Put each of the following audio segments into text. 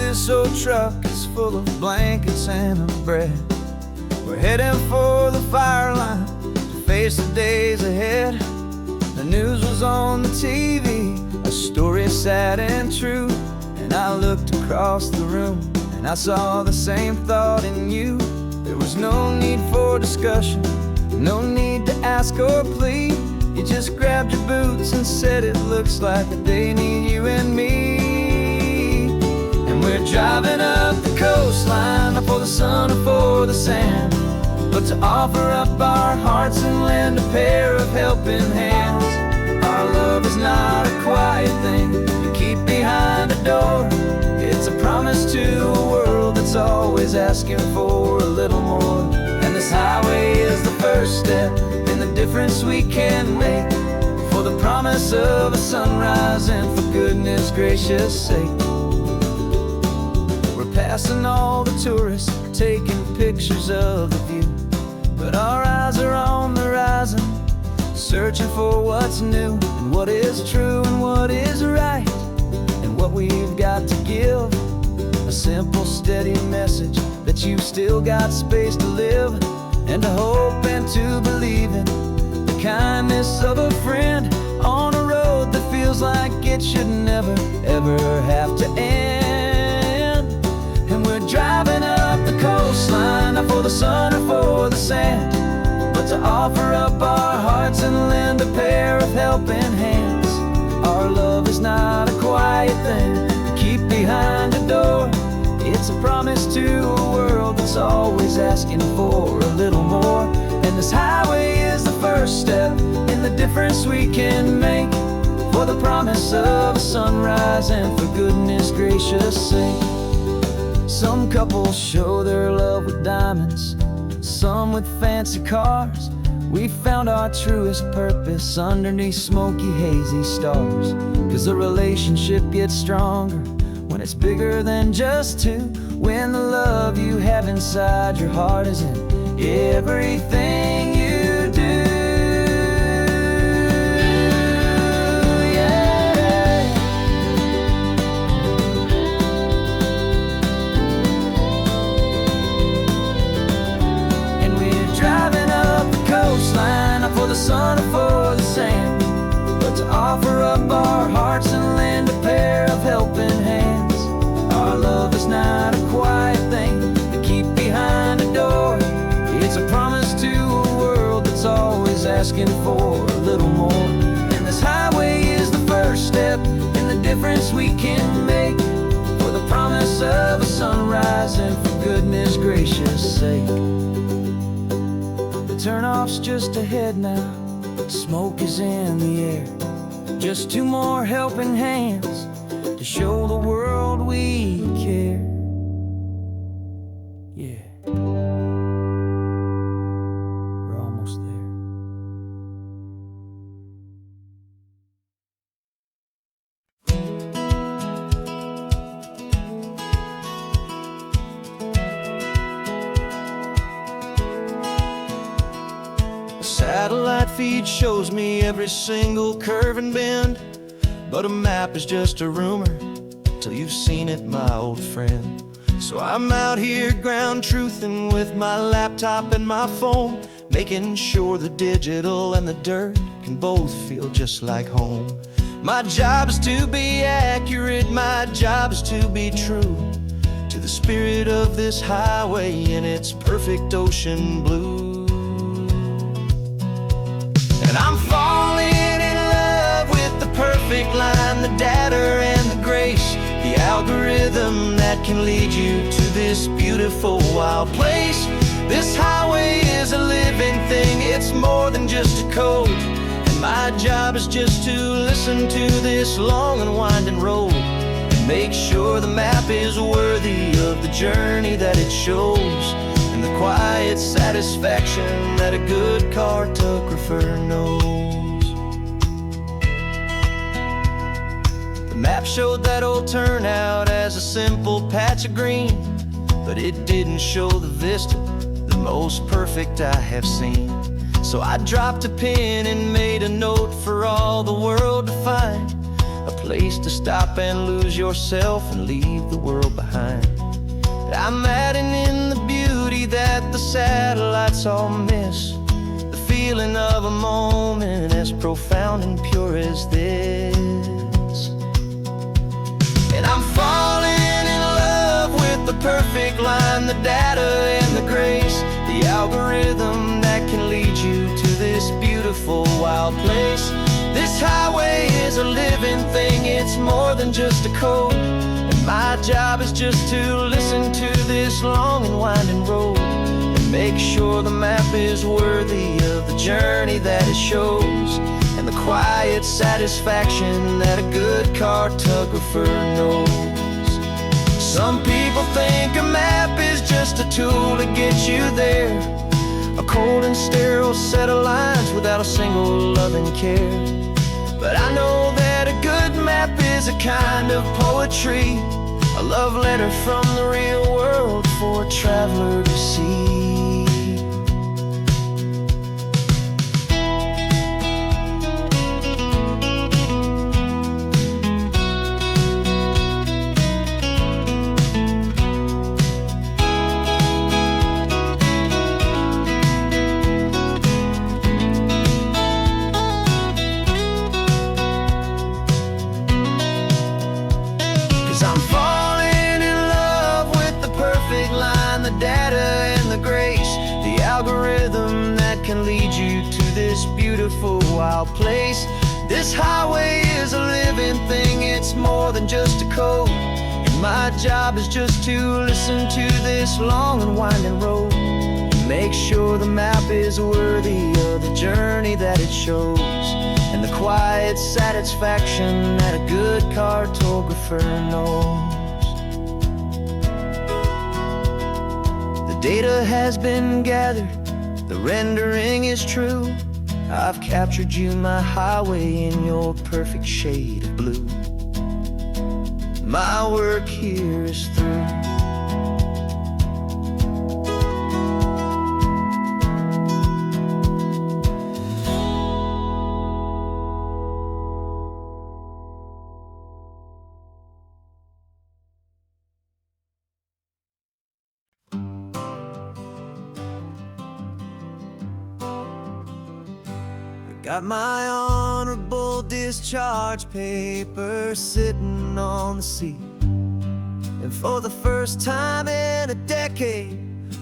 this old truck is full of blankets and a bread. We're heading for the fire line to face the days ahead. The news was on the TV, a story sad and true. And I looked across the room and I saw the same thought in you. There was no need for discussion, no need to ask or plead. You just grabbed your boots and said it looks like they need you and me. And we're driving up the coastline, not for the sun or for the sand, but to offer up our hearts and lend a pair of helping hands. Our love is not a quiet thing you keep behind a door. It's a promise to a world that's always asking for a little more. And this highway is the first step in the difference we can make, for the promise of a sunrise and for goodness gracious sake. We're passing all the tourists, taking pictures of the view, but our eyes are on the horizon, searching for what's new and what is true and what is right, and what we've got to give. A simple, steady message that you've still got space to live, and to hope and to believe in the kindness of a friend on a road that feels like it should never, ever have to end. And we're driving up the coastline, not for the sun or for the sand, but to offer up our hearts and lend a pair of helping hands. Our love is not a quiet thing to keep behind a door. It's a promise to a world that's always asking for a little more. And this highway is the first step in the difference we can make, for the promise of a sunrise and for goodness gracious sake. Some couples show their love with diamonds, some with fancy cars. We found our truest purpose underneath smoky, hazy stars. 'Cause a relationship gets stronger when it's bigger than just two, when the love you have inside your heart is in everything you do. Yeah. And we're driving up the coastline, not for the sun or for the sand, but to offer up our hearts and lend a pair of helping hands. Our love is not a quiet thing to keep behind a door. It's a promise to a world that's always asking for a little more. And this highway is the first step in the difference we can make, for the promise of a sunrise and for goodness gracious sake. The turnoff's just ahead now, smoke is in the air. Just two more helping hands to show the world we care. Yeah, we're almost there. A satellite feed shows me every single curve and bend, but a map is just a rumor till you've seen it, my old friend. So I'm out here ground truthing with my laptop and my phone, making sure the digital and the dirt can both feel just like home. My job is to be accurate, my job is to be true to the spirit of this highway in its perfect ocean blue. And I'm falling in love with the perfect line, the data and the grace, the algorithm that can lead you to this beautiful wild place. This highway is a living thing, it's more than just a code. And my job is just to listen to this long and winding road and make sure the map is worthy of the journey that it shows, and the quiet satisfaction that a good cartographer knows. The map showed that old turnout as a simple patch of green, but it didn't show the vista, the most perfect I have seen. So I dropped a pin and made a note for all the world to find, a place place to stop and lose yourself and leave the world behind. I'm adding in the beauty that the satellites all miss, the feeling of a moment as profound and pure as this. And I'm falling in love with the perfect line, the data and the grace, the algorithm that can lead you to this beautiful wild place. This highway is a living thing, it's more than just a code. And my job is just to listen to this long and winding road and make sure the map is worthy of the journey that it shows, and the quiet satisfaction that a good cartographer knows. Some people think a map is just a tool to get you there, a cold and sterile set of lines without a single loving care. But I know that a good map is a kind of poetry, a love letter from the real world for a traveler to see. 'Cause I'm falling in love with the perfect line, the data and the grace, the algorithm that can lead you to this beautiful wild place. This highway is a living thing, it's more than just a code. And my job is just to listen to this long and winding road and make sure the map is worthy of the journey that it shows, and the quiet satisfaction that a good cartographer knows. The data has been gathered, the rendering is true. I've captured you, my highway, in your perfect shade of blue. My work here is through. Got my honorable discharge paper sitting on the seat, and for the first time in a decade,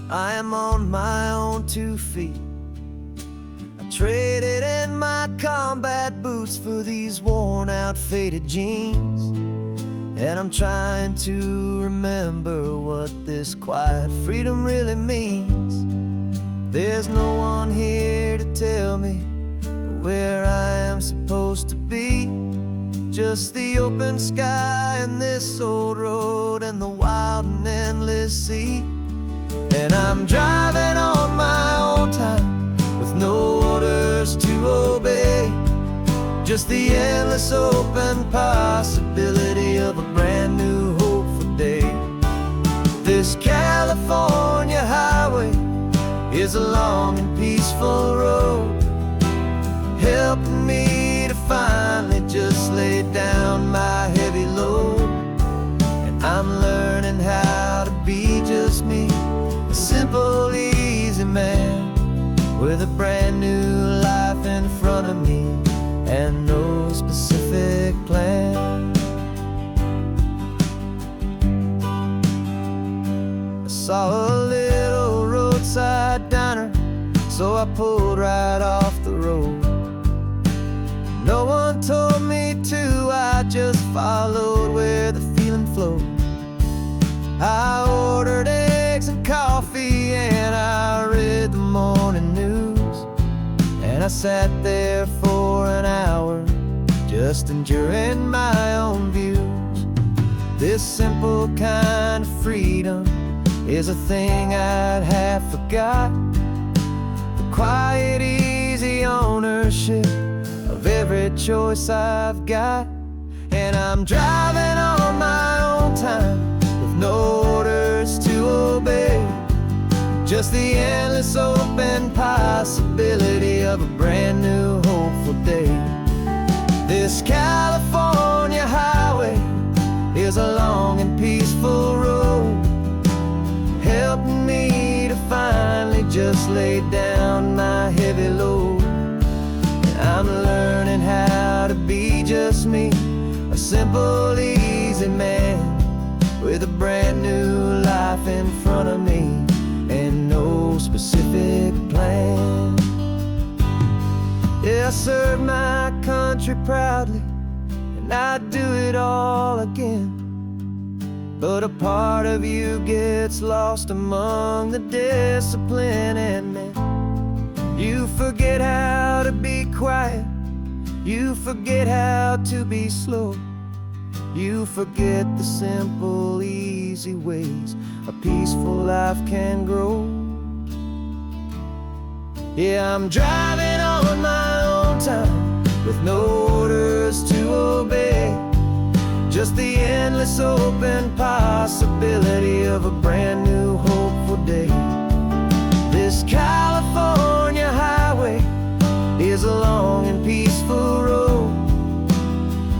I am on my own 2 feet. I traded in my combat boots for these worn out faded jeans, and I'm trying to remember what this quiet freedom really means. There's no one here to tell me where I am supposed to be, just the open sky and this old road and the wild and endless sea. And I'm driving on my own time with no orders to obey, just the endless open possibility of a brand new hopeful day. This California highway is a long and peaceful road, helping me to finally just lay down my heavy load. And I'm learning how to be just me, a simple, easy man with a brand new life in front of me and no specific plan. I saw a little roadside diner, so I pulled right off the road. No one told me to, I just followed where the feeling flowed. I ordered eggs and coffee and I read the morning news, and I sat there for an hour just enjoying my own views. This simple kind of freedom is a thing I'd have forgot, the quiet, easy ownership of every choice I've got. And I'm driving on my own time with no orders to obey, just the endless open possibility of a brand new hopeful day. This California highway laid down my heavy load. I'm learning how to be just me, a simple, easy man with a brand new life in front of me and no specific plan. Yeah, I serve my country proudly, and I'd do it all again. But a part of you gets lost among the discipline, and man, you forget how to be quiet, you forget how to be slow, you forget the simple, easy ways a peaceful life can grow. Yeah, I'm driving on my own time with no orders to obey, just the endless open possibility of a brand new hopeful day. This California highway is a long and peaceful road,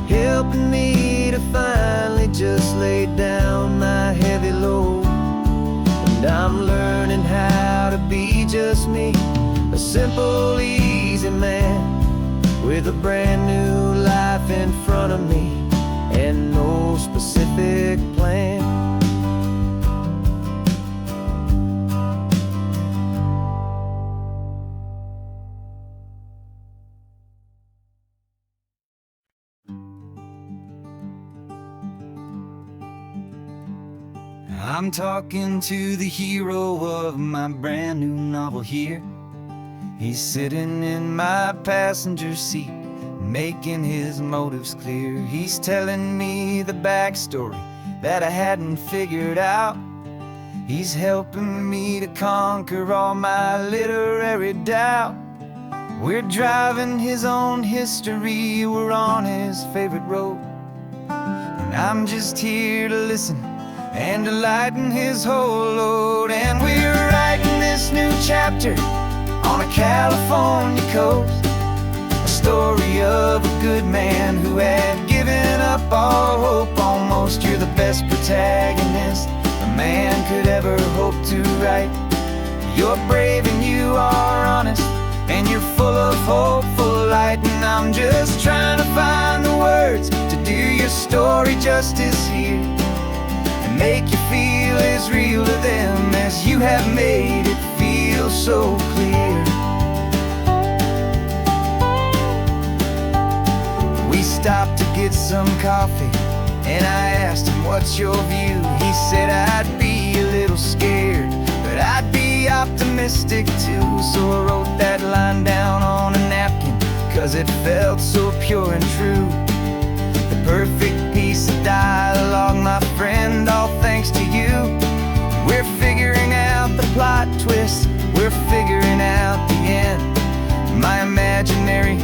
helping me to finally just lay down my heavy load. And I'm learning how to be just me, a simple, easy man with a brand new life in front of me and no specific plan. I'm talking to the hero of my brand new novel here. He's sitting in my passenger seat, making his motives clear. He's telling me the backstory that I hadn't figured out. He's helping me to conquer all my literary doubt. We're driving his own history, we're on his favorite road, and I'm just here to listen and to lighten his whole load. And we're writing this new chapter on a California coast, a story of a good man who had given up all hope almost. You're the best protagonist a man could ever hope to write. You're brave and you are honest, and you're full of hopeful light. And I'm just trying to find the words to do your story justice here, and make you feel as real to them as you have made it feel so clear. We stopped to get some coffee, and I asked him, what's your view? He said, I'd be a little scared, but I'd be optimistic too. So I wrote that line down on a napkin, 'cause it felt so pure and true. The perfect piece of dialogue, my friend, all thanks to you. We're figuring out the plot twist, we're figuring out the end. My imaginary,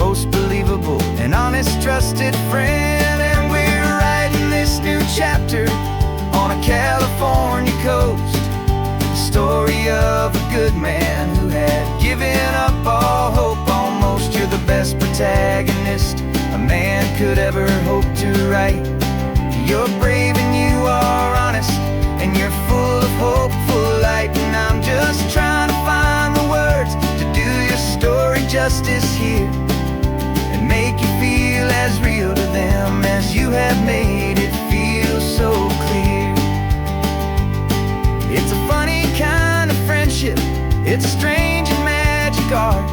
most believable and honest trusted friend. And we're writing this new chapter on a California coast, the story of a good man who had given up all hope almost. You're the best protagonist a man could ever hope to write. You're brave and you are honest, and you're full of hopeful light. And I'm just trying to find the words to do your story justice here, and make you feel as real to them as you have made it feel so clear. It's a funny kind of friendship, it's a strange and magic art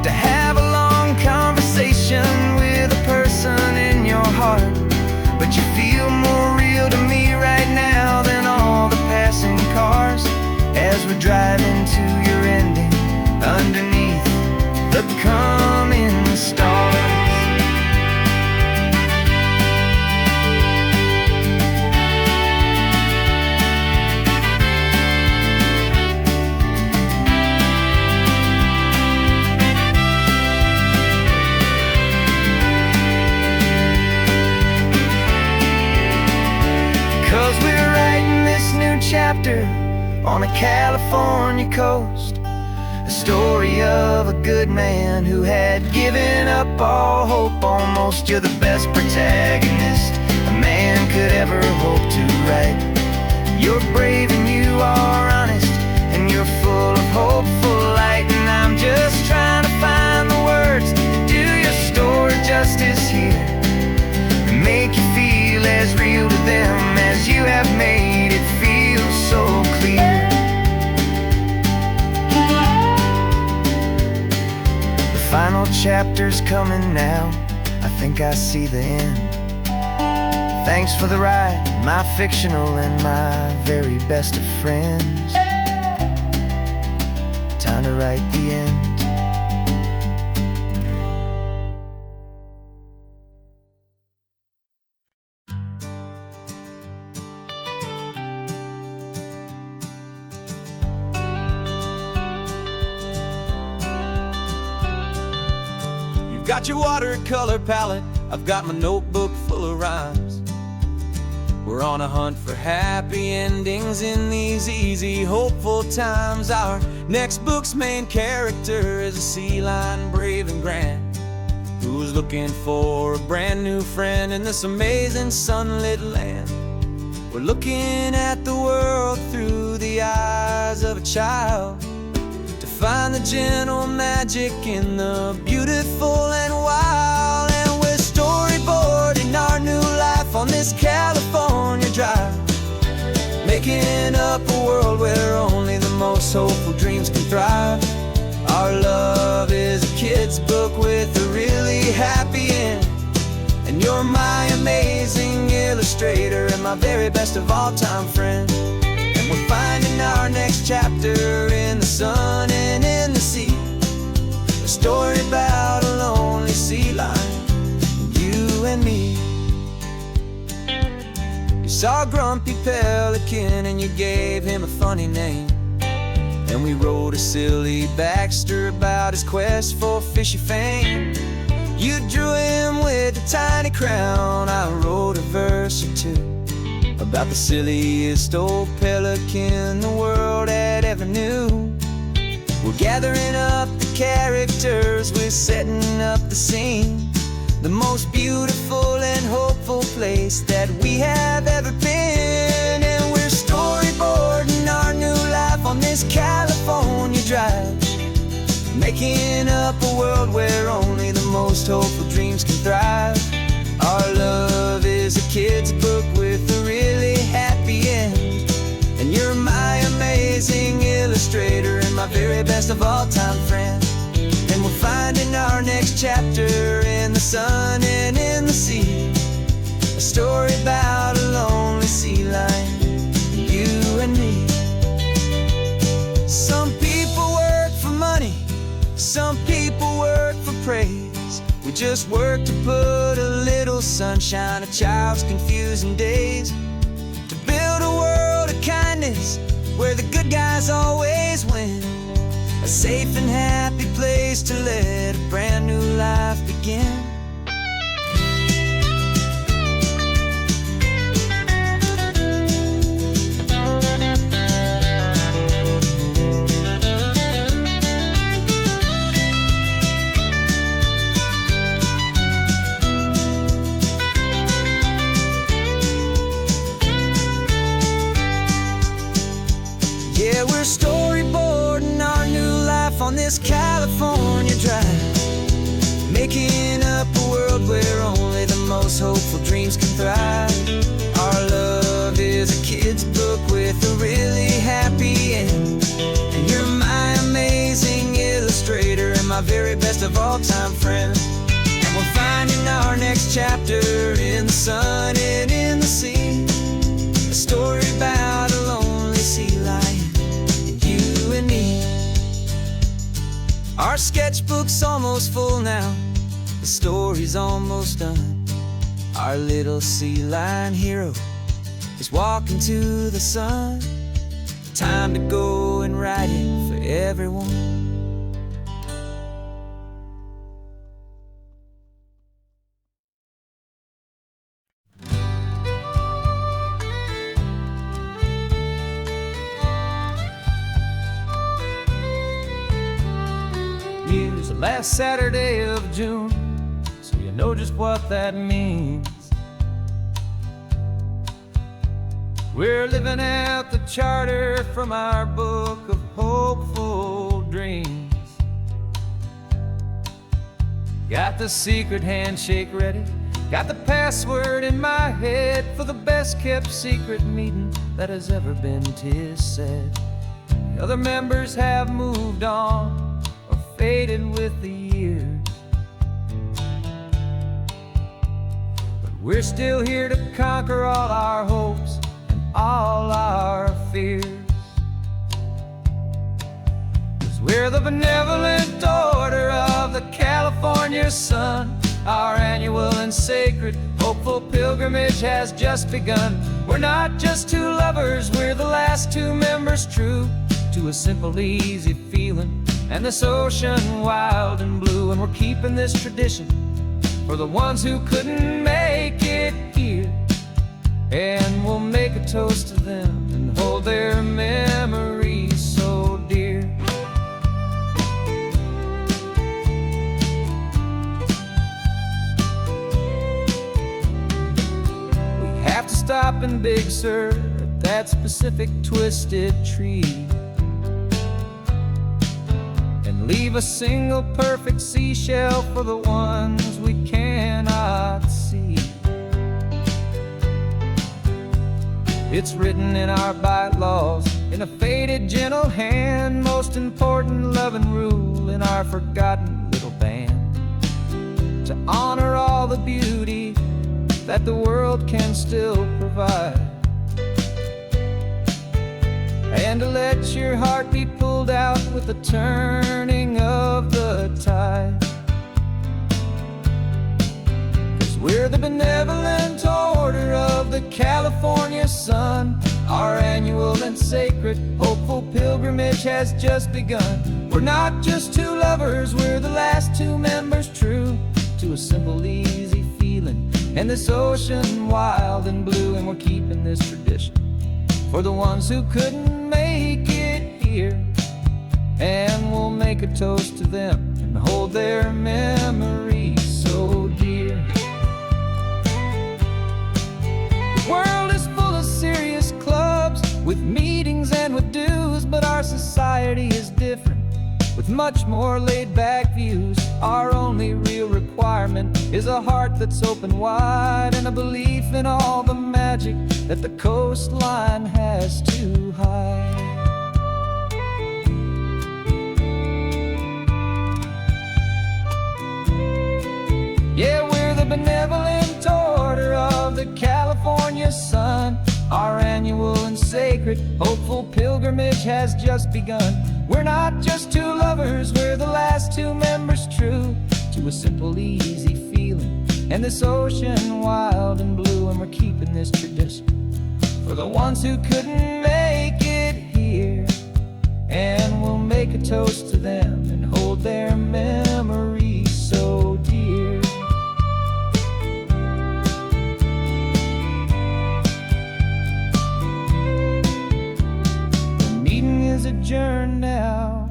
to have a long conversation with a person in your heart. But you feel more real to me right now than all the passing cars, as we're driving to your ending underneath the coming stars. 'Cause we're writing this new chapter on a California coast, a story of a good man who had given up all hope almost. You're the best protagonist a man could ever hope to write. You're brave and you are honest, and you're full of hopeful chapter's coming now, I think I see the end. Thanks for the ride, my fictional and my very best of friends. Time to write the end. You've got your watercolor palette, I've got my notebook full of rhymes. We're on a hunt for happy endings in these easy, hopeful times. Our next book's main character is a sea lion, brave and grand, who's looking for a brand new friend in this amazing sunlit land. We're looking at the world through the eyes of a child, to find the gentle magic in the beautiful and wild. And we're storyboarding our new life on this California drive, making up a world where only the most hopeful dreams can thrive. Our love is a kid's book with a really happy end, and you're my amazing illustrator and my very best of all time friend. And we're finding our next chapter in the sun and in the sea, a story about a lonely sea lion, you and me. You saw a grumpy pelican and you gave him a funny name, and we wrote a silly Baxter about his quest for fishy fame. You drew him with a tiny crown, I wrote a verse or two about the silliest old pelican the world had ever knew. We're gathering up the characters, we're setting up the scene, the most beautiful and hopeful place that we have ever been. And we're storyboarding our new life on this California drive, making up a world where only the most hopeful dreams can thrive. Our love is a kid's book with a really happy end, and you're my amazing illustrator and my very best of all time friend. And we're finding our next chapter in the sun and in the sea, a story about a lonely sea lion, you and me. Some people work for money, some people work for praise. We just work to put a little sunshine in a child's confusing days, to build a world of kindness where the good guys always win, a safe and happy place to let a brand new life begin. Yeah, we're storyboarding our new life on this California drive, making up a world where only the most hopeful dreams can thrive. Our love is a kid's book with a really happy end, and you're my amazing illustrator and my very best of all time friend. And we're finding our next chapter in the sun and in the sea, a story about a lonely sea lion, you and me. Our sketchbook's almost full now, the story's almost done. Our little sea lion hero is walking to the sun. Time to go and write it for everyone. It's the last Saturday of June, so you know just what that means. We're living out the charter from our book of hopeful dreams. Got the secret handshake ready, got the password in my head for the best kept secret meeting that has ever been, 'tis said. The other members have moved on or faded with the years, We're still here to conquer all our hopes and all our fears. 'Cause we're the benevolent order of the California sun. Our annual and sacred, hopeful pilgrimage has just begun. We're not just two lovers, we're the last two members true to a simple, easy feeling and this ocean wild and blue. And we're keeping this tradition for the ones who couldn't make it here. And we'll make a toast to them and hold their memories so dear. Stop in Big Sur at that specific twisted tree and leave a single perfect seashell for the ones we cannot see. It's written in our bylaws in a faded gentle hand, most important love and rule in our forgotten little band, to honor all the beauty that the world can still provide, and to let your heart be pulled out with the turning of the tide. 'Cause we're the benevolent order of the California sun. Our annual and sacred, hopeful pilgrimage has just begun. We're not just two lovers, we're the last two members true to a simple, easy feeling and this ocean wild and blue. And we're keeping this tradition for the ones who couldn't make it here. And we'll make a toast to them and hold their memories so dear. The world is full of serious clubs with meetings and with dues, but our society is different with much more laid-back views. Our only real requirement is a heart that's open wide and a belief in all the magic that the coastline has to hide. Yeah, we're the benevolent order of the California sun. Our annual and sacred, hopeful pilgrimage has just begun. We're not just two lovers, we're the last two members true to a simple, easy feeling and this ocean wild and blue. And we're keeping this tradition for the ones who couldn't make it here. And we'll make a toast to them and hold their memories so dear. The meeting is adjourned now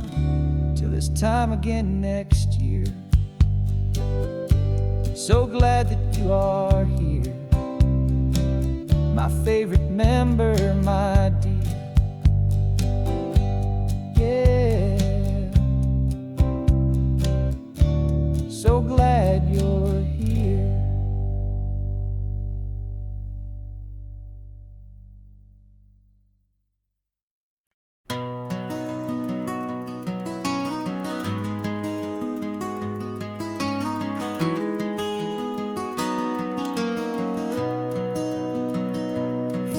till this time again next year. So glad that you are here, my favorite member, my dear. Yeah, so glad you're here.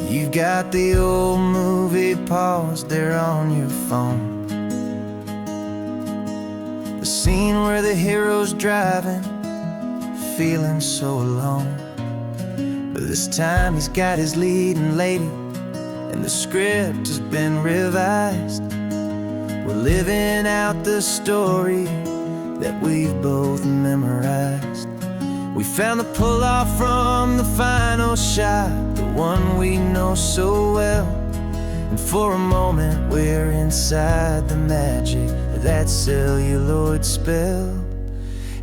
You've got the old movie paused there on your phone, the scene where the hero's driving, feeling so alone. But this time he's got his leading lady, and the script has been revised. We're living out the story that we've both memorized. We found the pull-off from the final shot, the one we know so well. And for a moment we're inside the magic of that celluloid spell.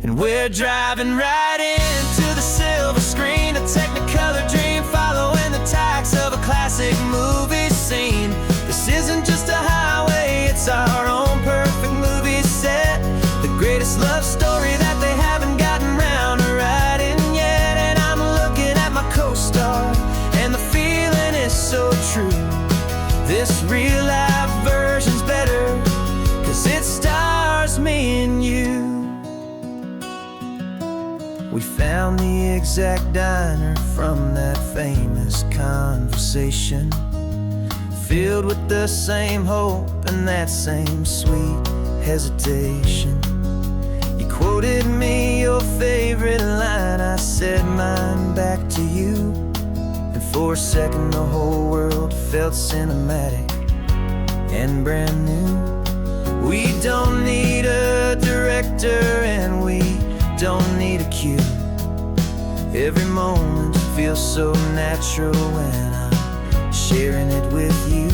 And we're driving right into the silver screen, a Technicolor dream, following the tacks of a classic movie scene. This isn't just a highway, it's our own perfect movie set, the greatest love story that they haven't gotten round to writing yet. And I'm looking at my co-star, and the feeling is so true. This real life version's better, 'cause it stars me and you. We found exact diner from that famous conversation, filled with the same hope and that same sweet hesitation. You quoted me your favorite line, I said mine back to you, and for a second the whole world felt cinematic and brand new. We don't need a director and we don't need a cue. Every moment feels so natural when I'm sharing it with you.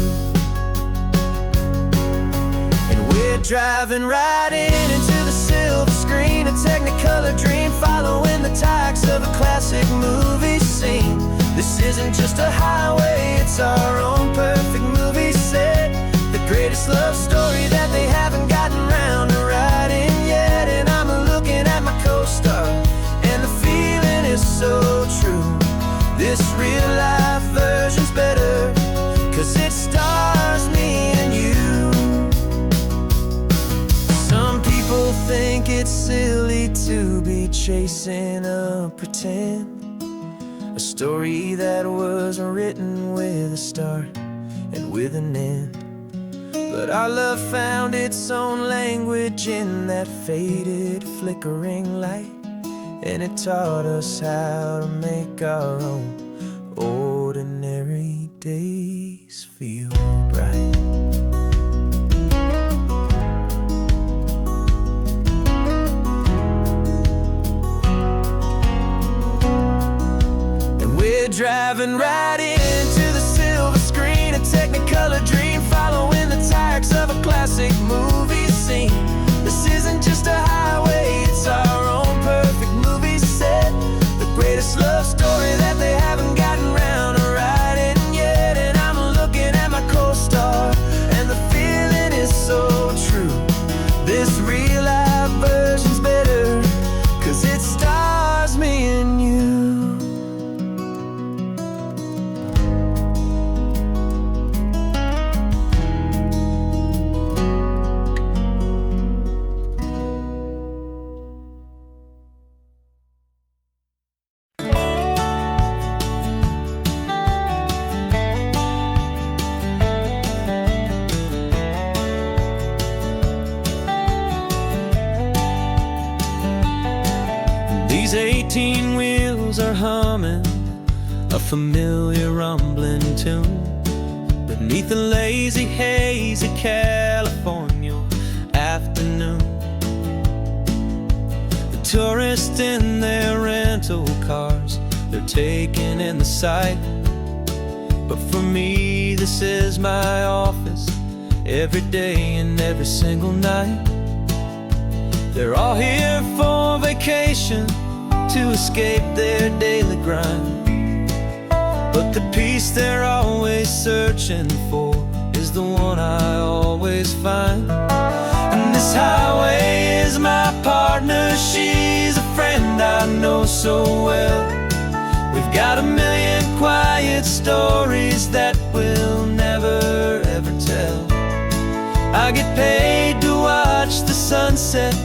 And we're driving right into the silver screen, a Technicolor dream, following the tacks of a classic movie scene. This isn't just a highway, it's our own perfect movie set, the greatest love story that they haven't gotten round to writing yet. And I'm looking at my co-star, and the feeling is so true. This real life version's better, 'cause it stars me and you. Some people think it's silly to be chasing a pretend, a story that was written with a start and with an end. But our love found its own language in that faded, flickering light, and it taught us how to make our own ordinary days feel bright. And we're driving right into the silver screen, a Technicolor dream, following the tacks of a classic movie scene. This isn't just a highway, it's our own perfect movie set, the greatest love story that they haven't gotten round to writing yet. And I'm looking at my co-star, and the feeling is so true. This real life version's better, 'cause it stars me and you. These 18 wheels are humming a familiar rumbling tune beneath the lazy haze of California afternoon. The tourists in their rental cars, they're taking in the sight. But for me, this is my office, every day and every single night. They're all here for vacation, to escape their daily grind. But the peace they're always searching for is the one I always find. And this highway is my partner, she's a friend I know so well. We've got a million quiet stories that we'll never ever tell. I get paid to watch the sunset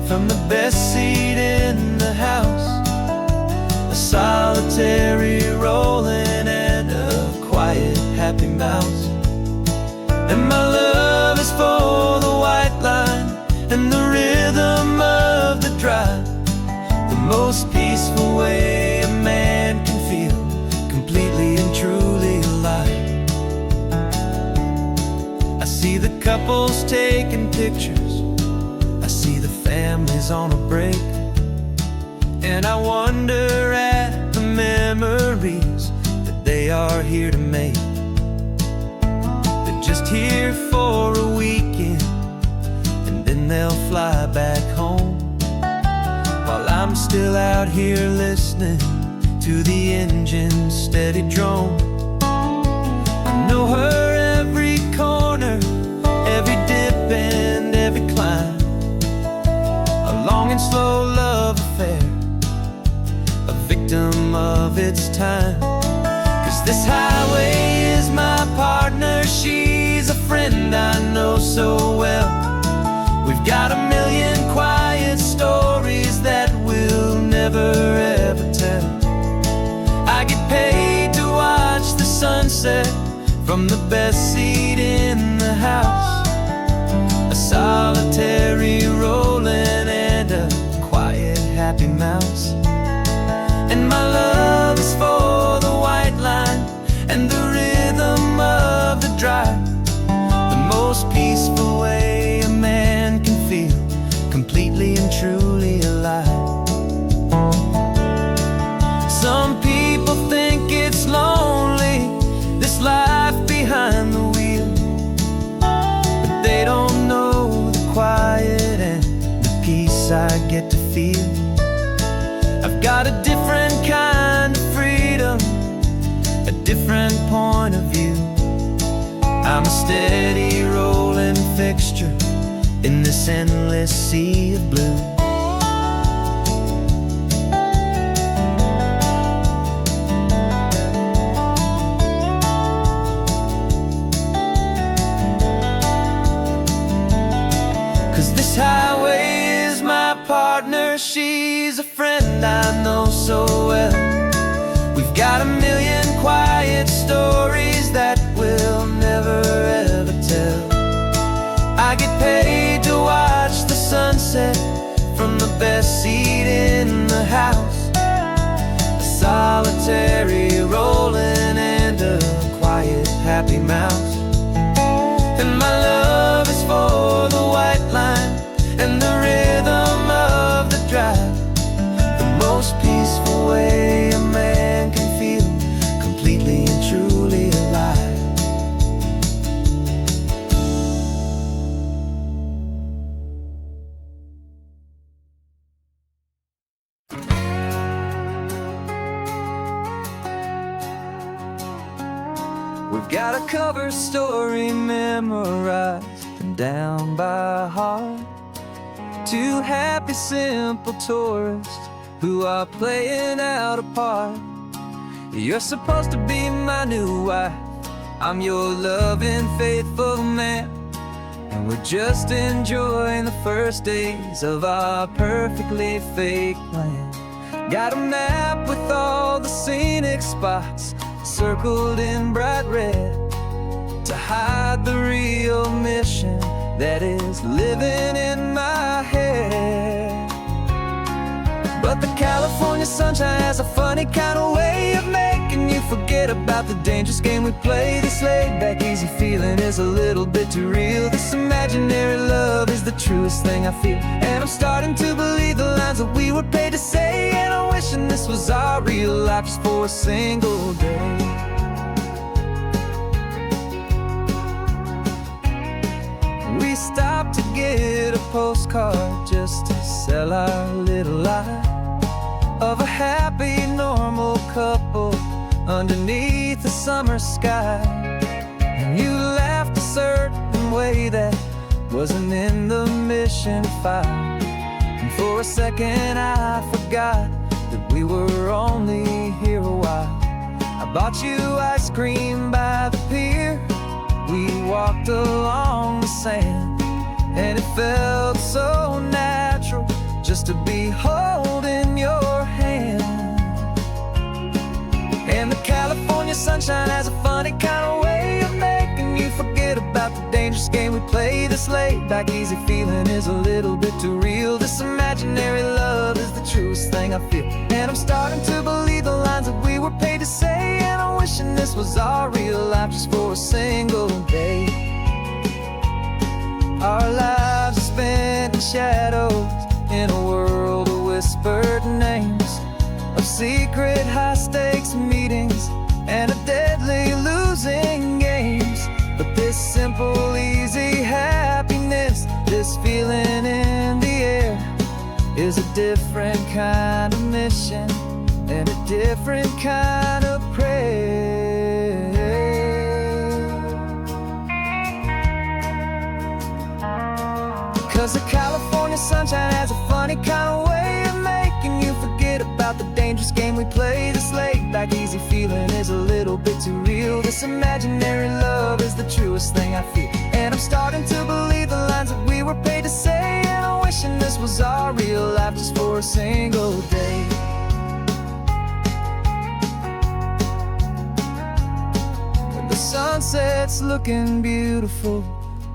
from the best seat in the house, a solitary rolling and a quiet happy mouse. And my love is for the white line and the rhythm of the drive, the most peaceful way a man can feel completely and truly alive. I see the couples taking pictures, I see the families on a break, and I wonder at the memories that they are here to make. They're just here for a weekend, and then they'll fly back home, while I'm still out here listening to the engine's steady drone. I know her every corner, every dip and every climb, a long and slow love affair, a victim of its time. 'Cause this highway is my partner, she's a friend I know so well. We've got a million quiet stories that we'll never ever tell. from the best seat in the house. A solitary rolling and a quiet happy mouse. And my love is for the white line and the rhythm of the drive, the most peaceful way a man can feel completely and truly alive. Some people think it's lonely, this life behind the wheel, but they don't know the quiet and the peace I get to feel. I've got a different kind of freedom, a different point of view. I'm a steady rolling fixture in this endless sea of blue. 'Cause this highway is my partner, she's a friend I know so well. We've got a million quiet stories that we'll never ever tell. I get paid to watch the sunset from the best seat in the house. A solitary rolling and a quiet happy mouse. And my love is for the white line and the rhythm of the drive, the most peaceful way a man can feel completely and truly alive. We've got a cover story memorized and down by heart. Two happy, simple tourists who are playing out a part. You're supposed to be my new wife, I'm your loving, faithful man, and we're just enjoying the first days of our perfectly fake plan. Got a map with all the scenic spots circled in bright red to hide the real mission that is living in my head. But the California sunshine has a funny kind of way of making you forget about the dangerous game we play. This laid-back, easy feeling is a little bit too real. This imaginary love is the truest thing I feel, and I'm starting to believe the lines that we were paid to say. And I'm wishing this was our real life just for a single day. We stopped to get a postcard just to sell our little lie of a happy, normal couple underneath the summer sky. And you laughed a certain way that wasn't in the mission file, and for a second I forgot that we were only here a while. I bought you ice cream by the pier, we walked along the sand, and it felt so natural just to be holding your hand. And the California sunshine has a funny kind of way of making you forget about the dangerous game we play. This laid-back, easy feeling is a little bit too real. This imaginary love is the truest thing I feel, and I'm starting to believe the lines that we were paid to say. And I'm wishing this was our real life just for a single day. Our lives are spent in shadows in a world of whispered names, of secret high-stakes meetings and of deadly losing games. But this simple, easy happiness, this feeling in the air, is a different kind of mission and a different kind of prayer. 'Cause the California sunshine has a funny kind of way of making you forget about the dangerous game we play. This laid-back, easy feeling is a little bit too real. This imaginary love is the truest thing I feel, and I'm starting to believe the lines that we were paid to say. And I'm wishing this was our real life just for a single day. When the sunset sunset's looking beautiful,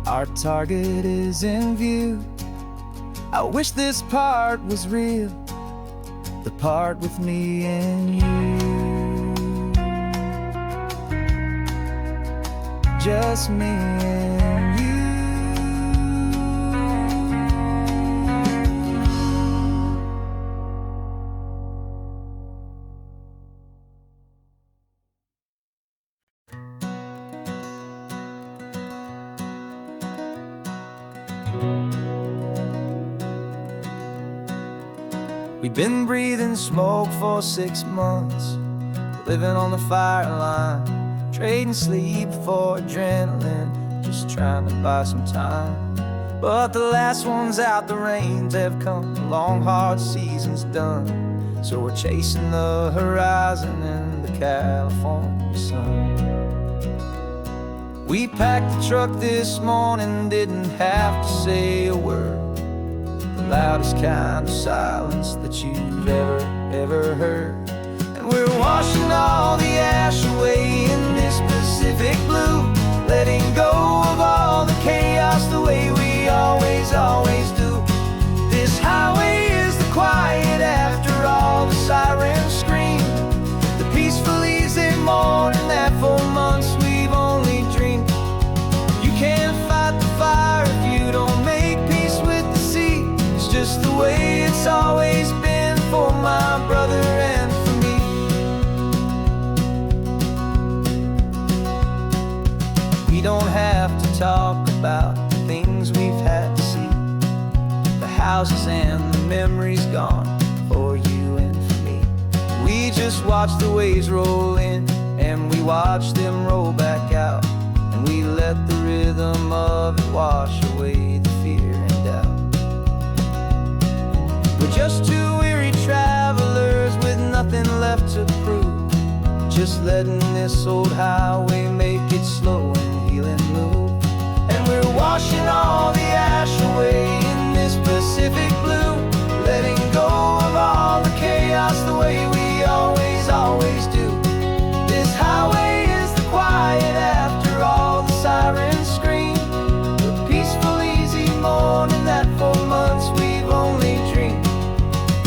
our target is in view. I wish this part was real, the part with me and you. Just me and you. We've been breathing smoke for 6 months, living on the fire line, trading sleep for adrenaline, just trying to buy some time. But the last one's out, the rains have come, the long hard season's done. So we're chasing the horizon in the California sun. We packed the truck this morning, didn't have to say a word. The loudest kind of silence that you've ever heard. And we're washing all the ash away in this Pacific blue, letting go of all the chaos the way we always do. This highway is the quiet after all the sirens scream, the peaceful easy morning that for months we've only dreamed. You can't fight the fire if you don't make peace with the sea. It's just the way it's always been for my brother and for me. We don't have to talk about the things we've had to see, the houses and the memories gone for you and for me. We just watch the waves roll in and we watch them roll back out, and we let the rhythm of it wash away the fear and doubt. We're just two weary travelers with nothing left to prove, just letting this old highway make it slow and healing move. And we're washing all the ash away in this Pacific blue, letting go of all the chaos the way we always do. This highway is the quiet after all the sirens scream, the peaceful easy morning that for months we've only dreamed.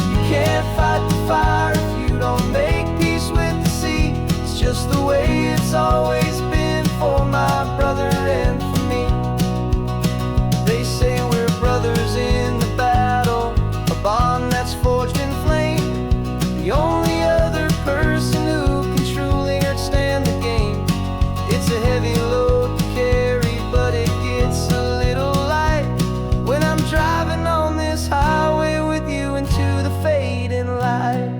You can't fight the fire if you don't make peace with the sea. It's just the way it's always been for my brother and for me. They say we're brothers in the battle, a bond that's forged in flame. The only other person who can truly understand the game. It's a heavy load to carry, but it gets a little light when I'm driving on this highway with you into the fading light.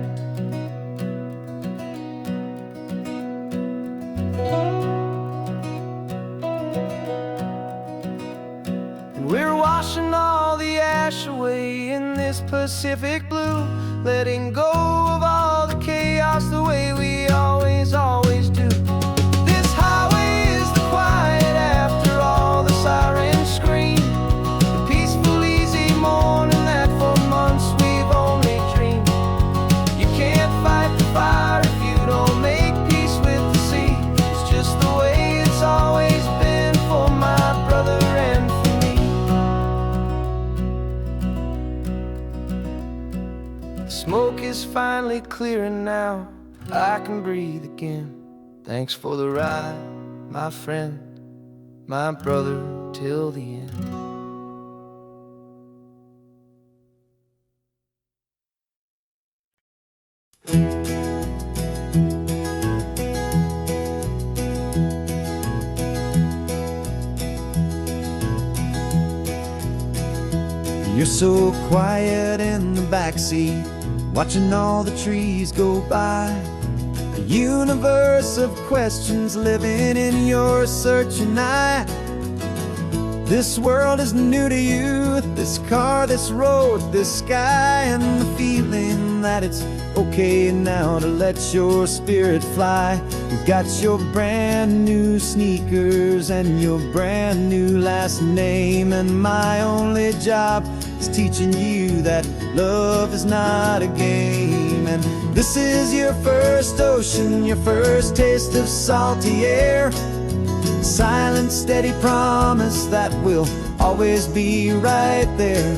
And we're washing all the ash away in this Pacific blue, letting go of all the chaos the way we always do. This highway is the quiet after all the sirens scream, the peaceful easy morning that for months we've only dreamed. You can't fight the fire if you don't make peace with the sea. It's just the way it's always been for my brother and for me. The smoke is finally clearing now, I can breathe again. Thanks for the ride, my friend, my brother, till the end. You're so quiet in the backseat, watching all the trees go by. A universe of questions living in your searching eye. This world is new to you, this car, this road, this sky, and the feeling that it's okay now to let your spirit fly. You've got your brand new sneakers and your brand new last name, and my only job is teaching you that love is not a game. And this is your first ocean, your first taste of salty air. Silent, steady promise that we'll always be right there.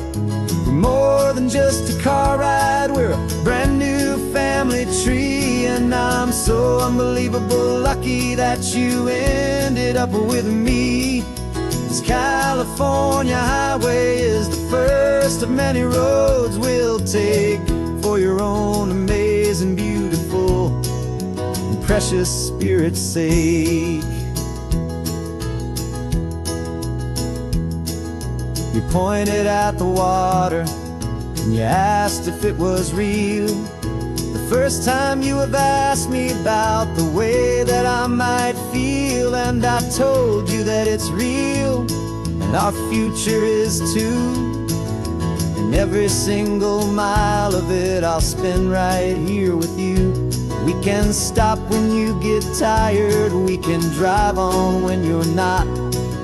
We're more than just a car ride, we're a brand new family tree. And I'm so unbelievable lucky that you ended up with me. This California highway is the first of many roads we'll take for your own amazing, beautiful, and precious Spirit's sake. You pointed at the water and you asked if it was real. The first time you have asked me about the way that I might feel, and I told you that it's real and our future is too. And every single mile of it I'll spend right here with you. We can stop when you get tired, we can drive on when you're not,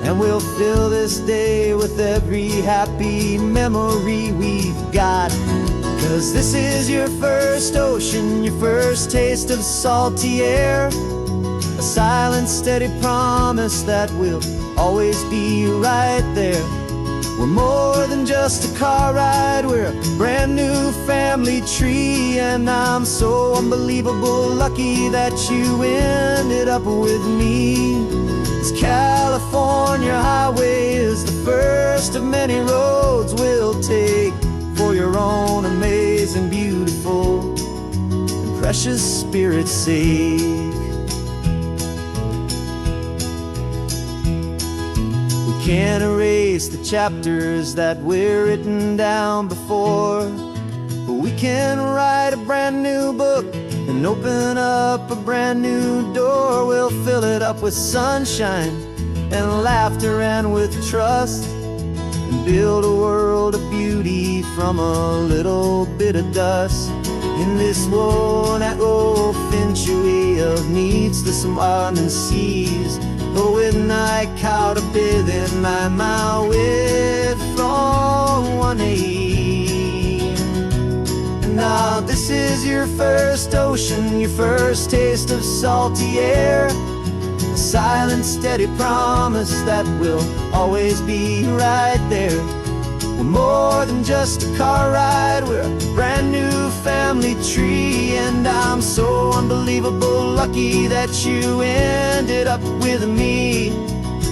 and we'll fill this day with every happy memory we've got. 'Cause this is your first ocean, your first taste of salty air. A silent, steady promise that we'll always be right there. We're more than just a car ride, we're a brand new family tree. And I'm so unbelievable lucky that you ended up with me. This California highway is the first of many roads we'll take for your own amazing, beautiful, and precious Spirit's sake. We can't erase the chapters that were written down before, but we can write a brand new book and open up a brand new door. We'll fill it up with sunshine and laughter and with trust, and build a world of beauty from a little bit of dust. In this world that finchuí of needs the sumwanan seas, with night caught a bit in my mouth with from one aim. And now this is your first ocean, your first taste of salty air. A silent, steady promise that we'll always be right there. We're more than just a car ride, we're a brand new family tree. And I'm so unbelievable lucky that you ended up with me.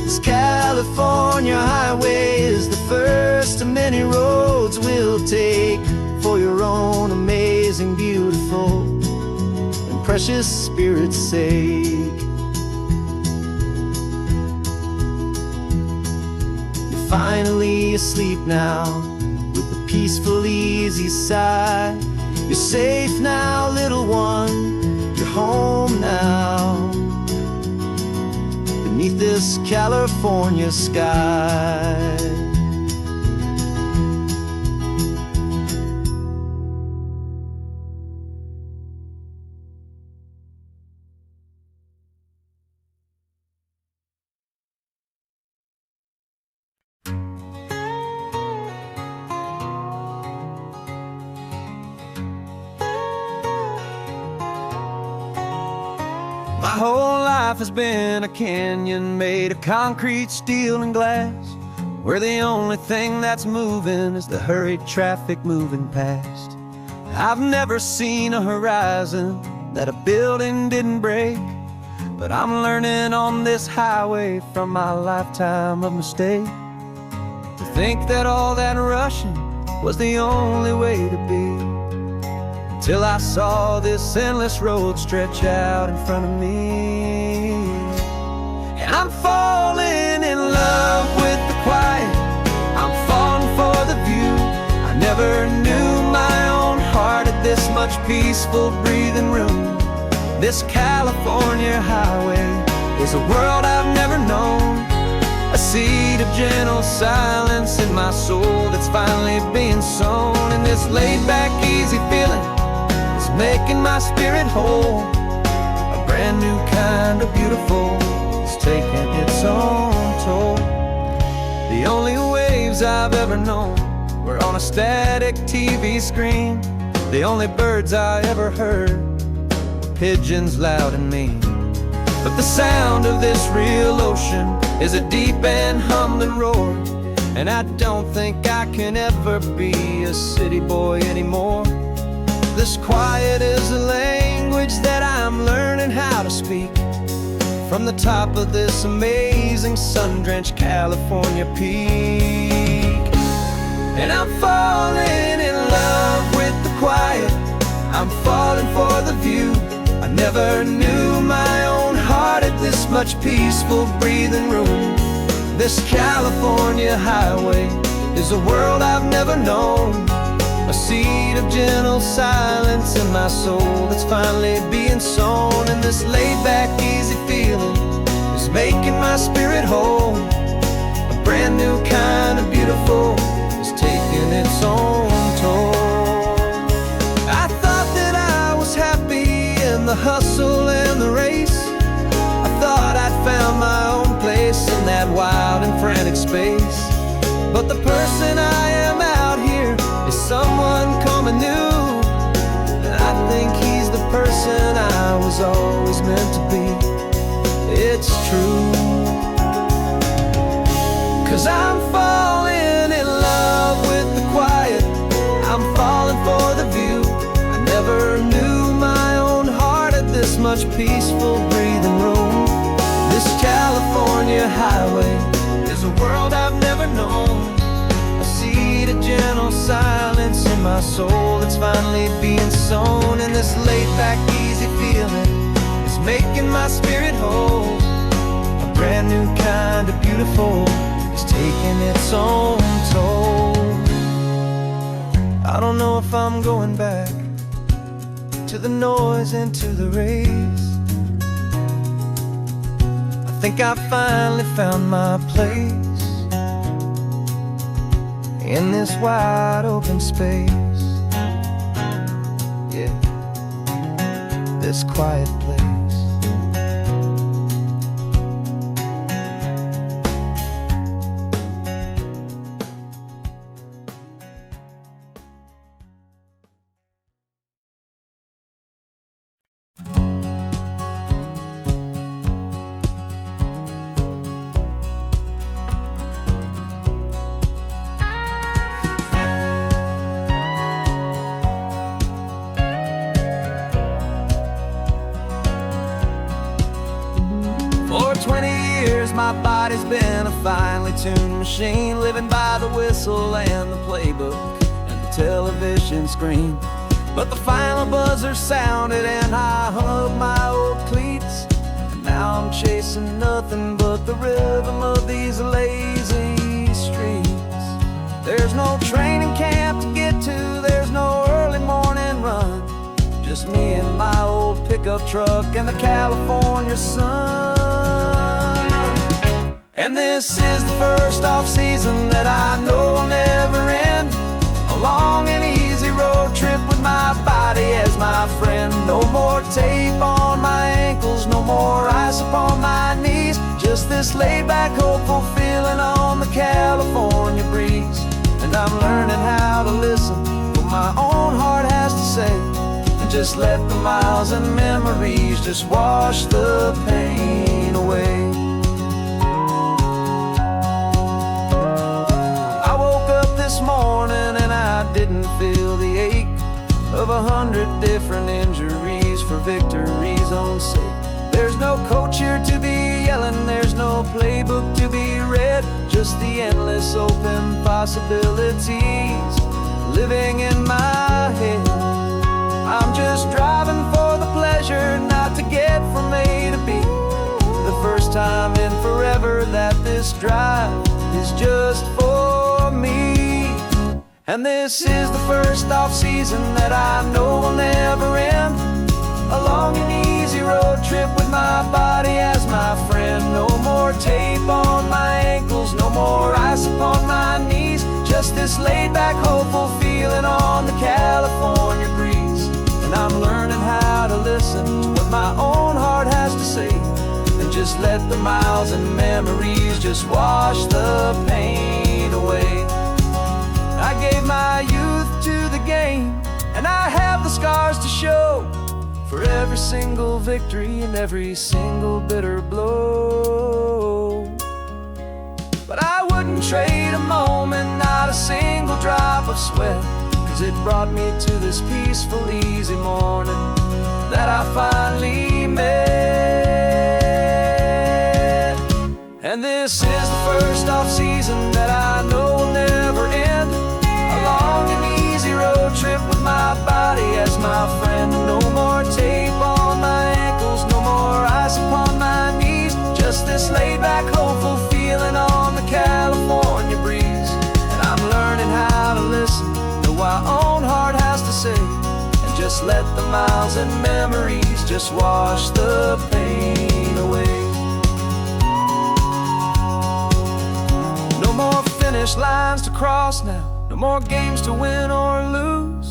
This California highway is the first of many roads we'll take for your own amazing, beautiful, and precious Spirit's sake. Finally asleep now, with a peaceful, easy sigh. You're safe now, little one, you're home now, beneath this California sky. My whole life has been a canyon made of concrete, steel, and glass, where the only thing that's moving is the hurried traffic moving past. I've never seen a horizon that a building didn't break, but I'm learning on this highway from my lifetime of mistake to think that all that rushing was the only way to be. Till I saw this endless road stretch out in front of me. And I'm falling in love with the quiet, I'm falling for the view. I never knew my own heart had this much peaceful breathing room. This California highway is a world I've never known, a seed of gentle silence in my soul that's finally being sown. And this laid-back, easy feeling making my spirit whole. A brand new kind of beautiful is taking its own toll. The only waves I've ever known were on a static TV screen. The only birds I ever heard were pigeons loud and mean. But the sound of this real ocean is a deep and humbling roar, and I don't think I can ever be a city boy anymore. This quiet is a language that I'm learning how to speak from the top of this amazing sun-drenched California peak. And I'm falling in love with the quiet, I'm falling for the view. I never knew my own heart had this much peaceful breathing room. This California highway is a world I've never known, a seed of gentle silence in my soul that's finally being sown. And this laid-back, easy feeling is making my spirit whole. A brand new kind of beautiful is taking its own toll. I thought that I was happy in the hustle and the race. I thought I'd found my own place in that wild and frantic space. But the person I am out here is someone coming new, and I think he's the person I was always meant to be. It's true, 'cause I'm falling in love with the quiet, I'm falling for the view. I never knew my own heart had this much peaceful breathing room. This California highway is a world I've never known, a seed of gentle silence in my soul that's finally being sown. And this laid-back, easy feeling is making my spirit whole. A brand new kind of beautiful is taking its own toll. I don't know if I'm going back to the noise and to the race. I think I finally found my place in this wide open space. Yeah, this quiet place. For 20 years my body's been a finely tuned machine, living by the whistle and the playbook and the television screen. But the final buzzer sounded and I hung up my old cleats, and now I'm chasing nothing but the rhythm of these lazy streets. There's no training camp to get to, there's no early morning run, just me and my old pickup truck and the California sun. And this is the first off-season that I know will never end, a long and easy road trip with my body as my friend. No more tape on my ankles, no more ice upon my knees, just this laid-back, hopeful feeling on the California breeze. And I'm learning how to listen to what my own heart has to say, and just let the miles and memories just wash the pain away. This morning and I didn't feel the ache of 100 different injuries for victory's own sake. There's no coach here to be yelling, there's no playbook to be read, just the endless open possibilities living in my head. I'm just driving for the pleasure, not to get from A to B. The first time in forever that this drive is just for me. And this is the first off-season that I know will never end, a long and easy road trip with my body as my friend. No more tape on my ankles, no more ice upon my knees, just this laid-back, hopeful feeling on the California breeze. And I'm learning how to listen to what my own heart has to say, and just let the miles and memories just wash the pain away. I gave my youth to the game, and I have the scars to show for every single victory and every single bitter blow. But I wouldn't trade a moment, not a single drop of sweat, 'cause it brought me to this peaceful, easy morning that I finally met. And this is the first off-season that I know will never end. A long and easy road trip with my body as my friend. No more tape on my ankles, no more ice upon my knees. Just this laid-back, hopeful feeling on the California breeze. And I'm learning how to listen to what my own heart has to say, and just let the miles and memories just wash the pain away. No more finish lines to cross now, no more games to win or lose.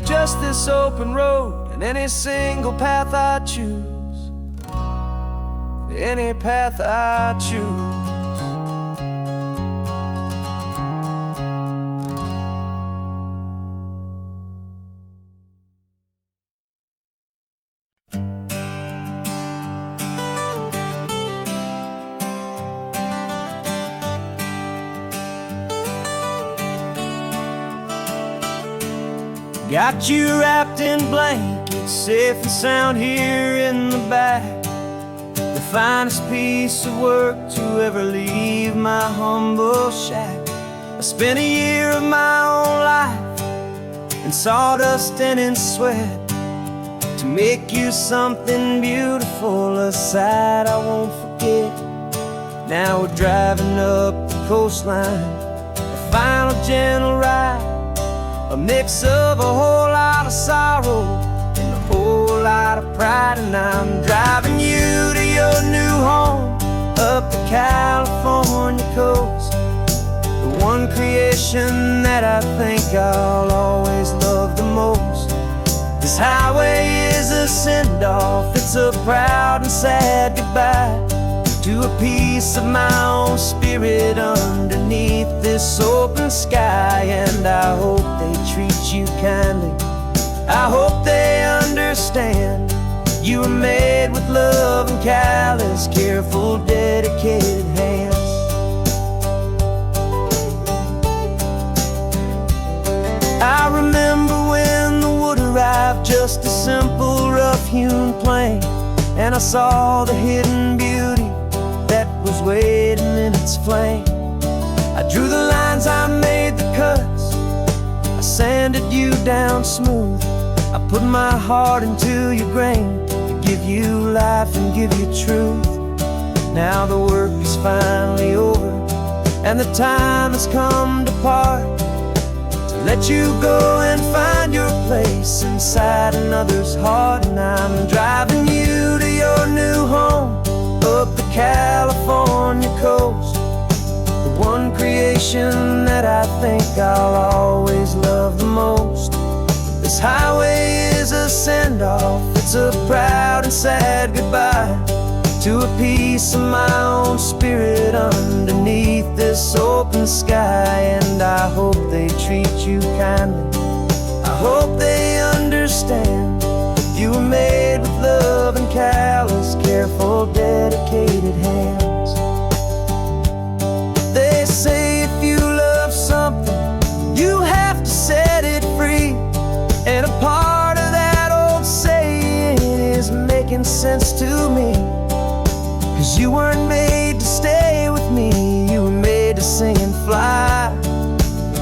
Just this open road and any single path I choose. Any path I choose. Got you wrapped in blankets, safe and sound here in the back. The finest piece of work to ever leave my humble shack. I spent a year of my own life in sawdust and in sweat to make you something beautiful, a sight I won't forget. Now we're driving up the coastline, a final gentle ride, a mix of a whole lot of sorrow and a whole lot of pride. And I'm driving you to your new home up the California coast, the one creation that I think I'll always love the most. This highway is a send-off, it's a proud and sad goodbye to a piece of my own spirit underneath this open sky. And I hope they treat you kindly, I hope they understand you were made with love and callous, careful, dedicated hands. I remember when the wood arrived, just a simple rough-hewn plank, and I saw the hidden beauty that was waiting in its flame. I drew the lines, I made the cuts, I sanded you down smooth. I put my heart into your grain to give you life and give you truth. Now the work is finally over and the time has come to part, to let you go and find your place inside another's heart. And I'm driving you to your new home up the California coast, the one creation that I think I'll always love the most. This highway is a send-off, it's a proud and sad goodbye to a piece of my own spirit underneath this open sky. And I hope they treat you kindly, I hope they understand you were made with love and callous, careful, dedicated hands. They say if you love something, you have to set it free. And a part of that old saying is making sense to me, 'cause you weren't made to stay with me, you were made to sing and fly,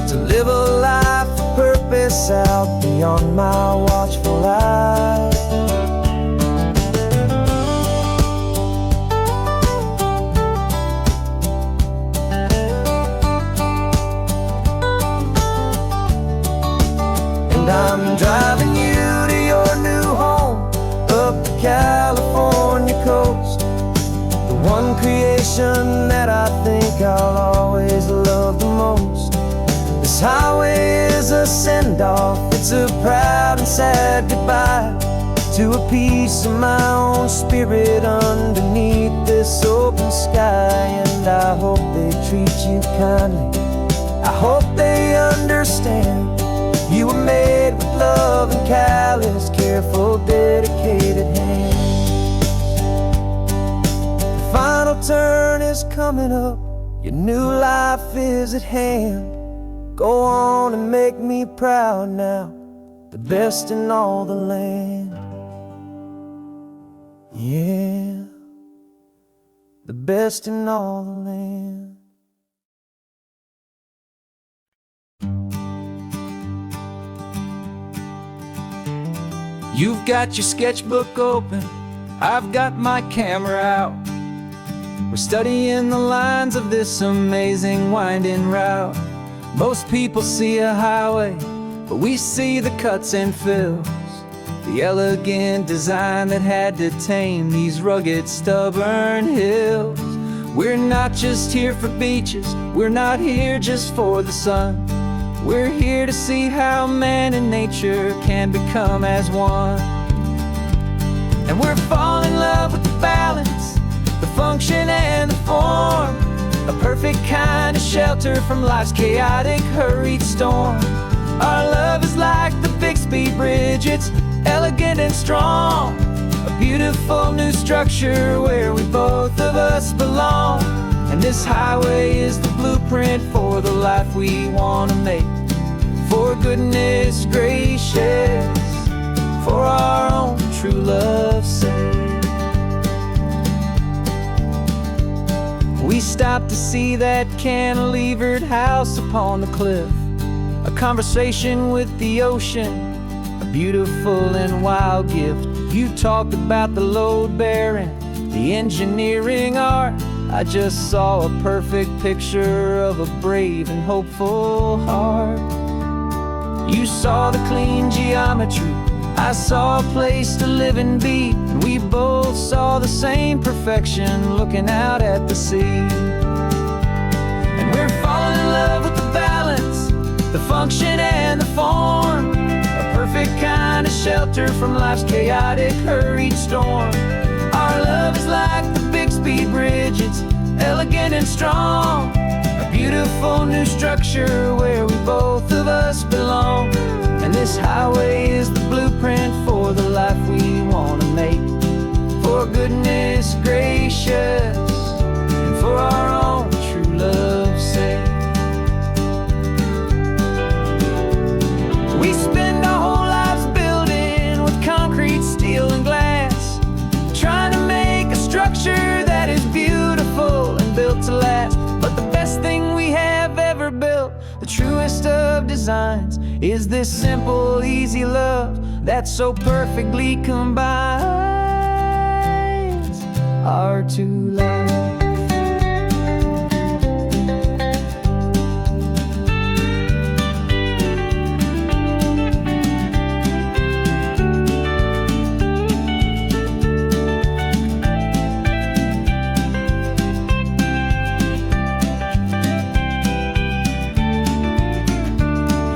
to live a life of purpose out beyond my watchful eye. I'm driving you to your new home up the California coast, the one creation that I think I'll always love the most. This highway is a send-off, it's a proud and sad goodbye to a piece of my own spirit underneath this open sky. And I hope they treat you kindly, I hope they understand you were made with love and callous care. careful, dedicated hands. The final turn is coming up, your new life is at hand. Go on and make me proud now, the best in all the land. Yeah, the best in all the land. You've got your sketchbook open, I've got my camera out. We're studying the lines of this amazing winding route. Most people see a highway, but we see the cuts and fills, the elegant design that had to tame these rugged, stubborn hills. We're not just here for beaches, we're not here just for the sun. We're here to see how man and nature can become as one. And we're falling in love with the balance, the function and the form, a perfect kind of shelter from life's chaotic, hurried storm. Our love is like the Bixby Bridge, it's elegant and strong, a beautiful new structure where we both of us belong. And this highway is the blueprint for the life we want to make. For goodness gracious, for our own true love's sake. We stopped to see that cantilevered house upon the cliff, a conversation with the ocean, a beautiful and wild gift. You talked about the load bearing, the engineering art. I just saw a perfect picture of a brave and hopeful heart. You saw the clean geometry, I saw a place to live and be, and we both saw the same perfection looking out at the sea. And we're falling in love with the balance, the function and the form, a perfect kind of shelter from life's chaotic, hurried storm. Our love is like the Bixby Bridge, it's elegant and strong, a beautiful new structure where we both of us belong. And this highway is the blueprint for the life we want to make. For goodness gracious, and for our own true love's sake. We spend our whole lives building with concrete, steel and glass, trying to make a structure that is beautiful and built to last. But the best thing we have ever built, the truest of designs, is this simple, easy love that so perfectly combines our two lives.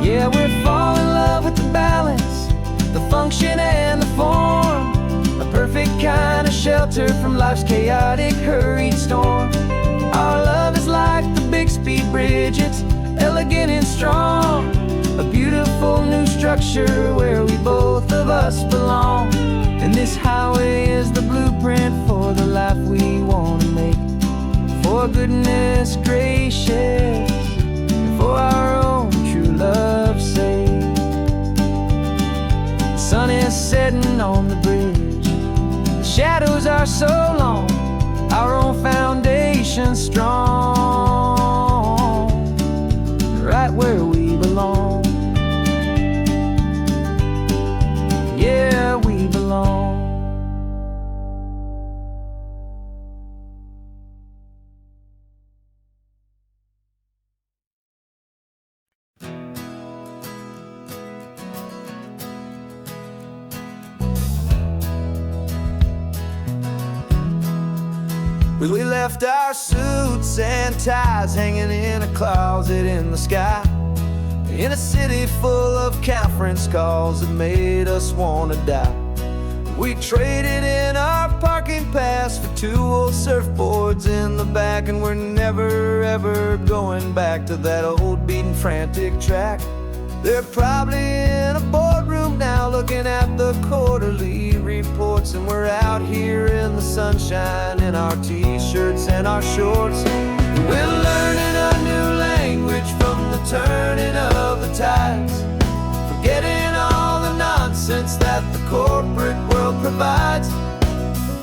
Yeah, we're falling in love with the balance, the function and the form, a perfect kind of shelter from life's chaotic, hurried storm. Our love is like the Bixby Bridge, it's elegant and strong, a beautiful new structure where we both of us belong. And this highway is the blueprint for the life we want to make. For goodness gracious, and for our own true love's sake. The sun is setting on the bridge, the shadows are so long, our own foundation strong, right where we belong. Yeah, we belong. We left our suits and ties hanging in a closet in the sky, in a city full of conference calls that made us want to die. We traded in our parking pass for 2 old surfboards in the back, and we're never ever going back to that old beaten frantic track. They're probably in a boardroom now looking at the quarterly reports, and we're out here in the sunshine in our t-shirts and our shorts. We're learning a new language from the turning of the tides, forgetting all the nonsense that the corporate world provides.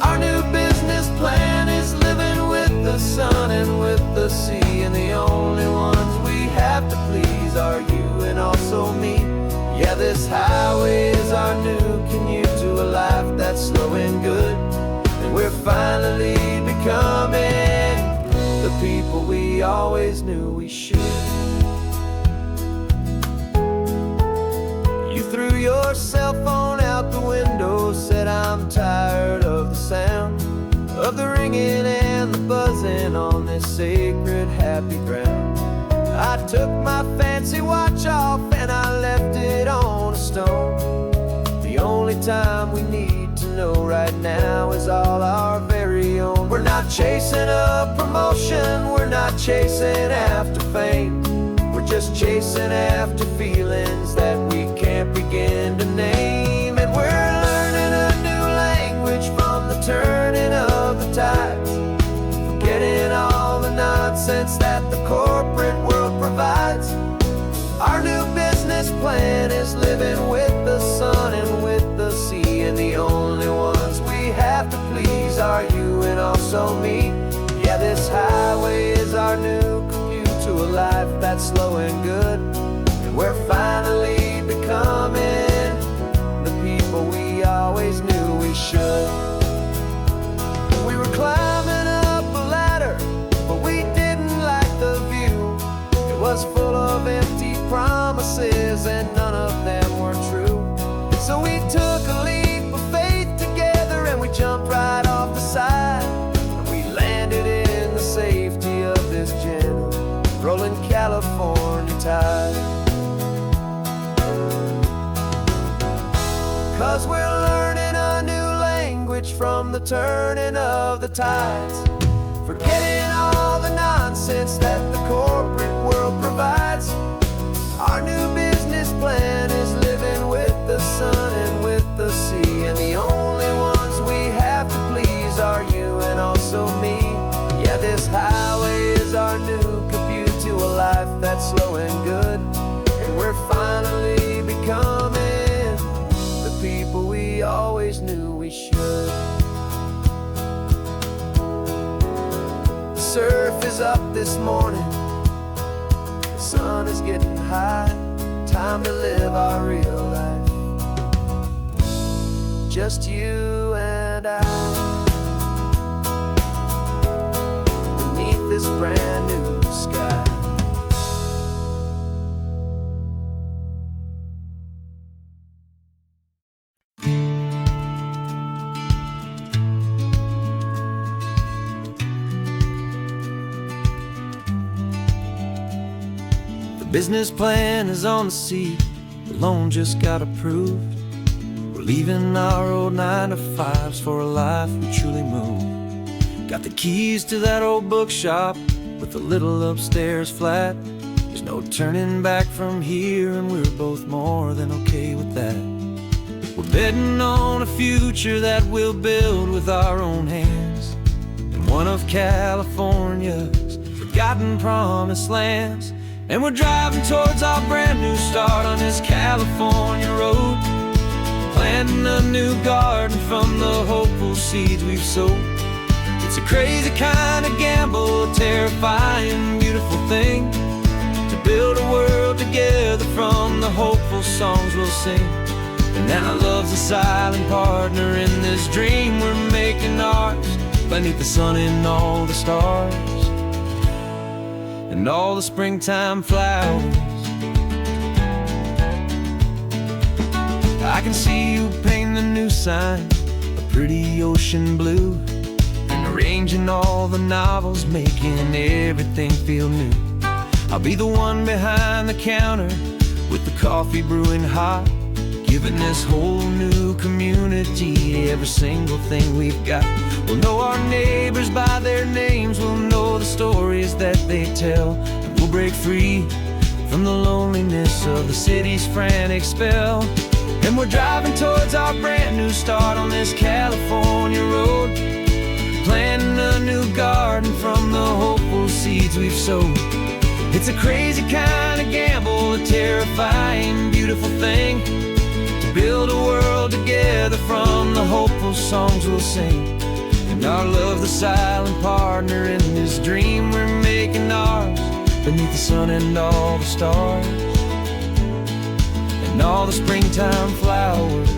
Our new business plan is living with the sun and with the sea, and the only ones we have to please are you and also me. Yeah, this highway is our new commute to a life that's slow and good, and we're finally becoming the people we always knew we should. You threw your cell phone out the window, said I'm tired of the sound of the ringing and the buzzing on this sacred happy ground. I took my fancy watch off and I left it on a stone. The only time we need to know right now is all our very own. We're not chasing a promotion, we're not chasing after fame, we're just chasing after feelings that we can't begin to name. And we're learning a new language from the turning of the tides, forgetting all the nonsense that the corporate world provides. Our new business plan is living with the sun and with the sea, and the only ones we have to please are you and also me. Yeah, this highway is our new commute to a life that's slow and good, and we're finally becoming the people we always knew we should. We were climbing up a ladder, but we didn't like the view. It was full of empty promises and none of them were true. So we took a leap of faith together and we jumped right off the side, and we landed in the safety of this gentle rolling California tide. 'Cause we're learning a new language from the turning of the tides, forgetting all the nonsense that the corporate world provides. Our new business plan is living with the sun and with the sea, and the only ones we have to please are you and also me. Yeah, this highway is our new commute to a life that's slow and good, and we're finally becoming the people we always knew we should. The surf is up this morning, the sun is getting high, time to live our real life, just you and I, beneath this brand new sky. Business plan is on the seat, the loan just got approved. We're leaving our old 9-to-5s for a life we truly move. Got the keys to that old bookshop with the little upstairs flat. There's no turning back from here, and we're both more than okay with that. We're betting on a future that we'll build with our own hands, in one of California's forgotten promised lands. And we're driving towards our brand new start on this California road, planting a new garden from the hopeful seeds we've sowed. It's a crazy kind of gamble, a terrifying, beautiful thing, to build a world together from the hopeful songs we'll sing. And now love's a silent partner in this dream we're making ours, beneath the sun and all the stars and all the springtime flowers. I can see you painting a new sign, a pretty ocean blue, and arranging all the novels, making everything feel new. I'll be the one behind the counter with the coffee brewing hot, giving this whole new community every single thing we've got. We'll know our neighbors by their names, we'll know the stories that they tell, and we'll break free from the loneliness of the city's frantic spell. And we're driving towards our brand new start on this California road, planting a new garden from the hopeful seeds we've sowed. It's a crazy kind of gamble, a terrifying, beautiful thing, to build a world together from the hopeful songs we'll sing. And our love, the silent partner in this dream we're making ours, beneath the sun and all the stars, and all the springtime flowers.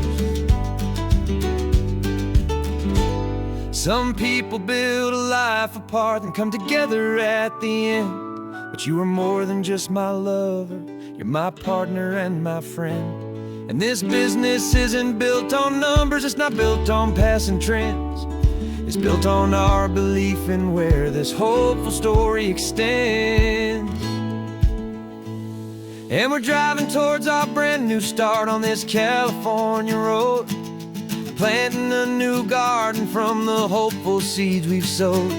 Some people build a life apart and come together at the end, but you are more than just my lover, you're my partner and my friend. And this business isn't built on numbers, it's not built on passing trends. It's built on our belief in where this hopeful story extends. And we're driving towards our brand new start on this California road, planting a new garden from the hopeful seeds we've sowed.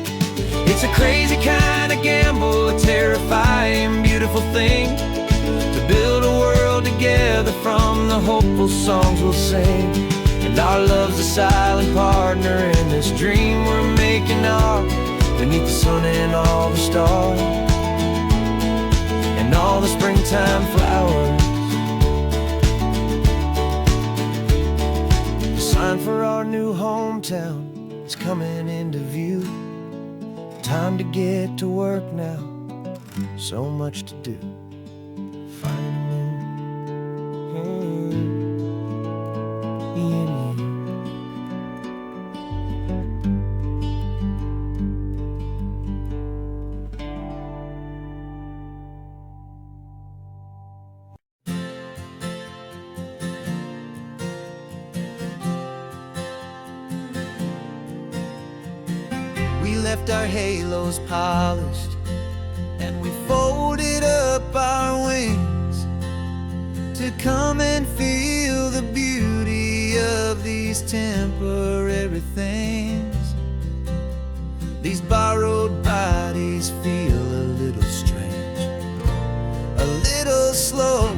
It's a crazy kind of gamble, a terrifying, beautiful thing, to build a world together from the hopeful songs we'll sing. And our love's a silent partner in this dream we're making ours, beneath the sun and all the stars, and all the springtime flowers. The sign for our new hometown is coming into view. Time to get to work now, so much to do. We left our halos polished, and we folded up our wings to come and feel the beauty of these temporary things. These borrowed bodies feel a little strange, a little slow,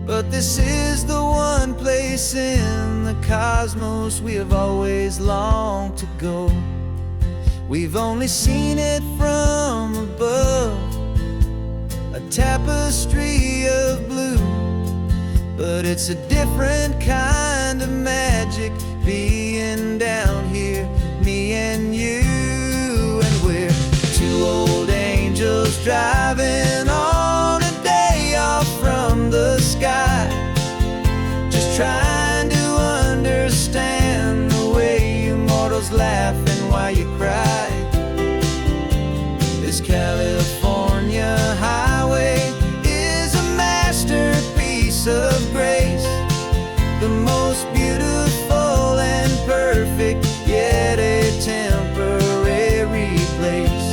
but this is the one place in the cosmos we have always longed to go. We've only seen it from above, a tapestry of blue, but it's a different kind of magic being down here, me and you. And we're two old angels driving on a day off from the sky, just trying to understand the way you mortals laugh and why you cry. This California highway is a masterpiece of grace, the most beautiful and perfect, yet a temporary place.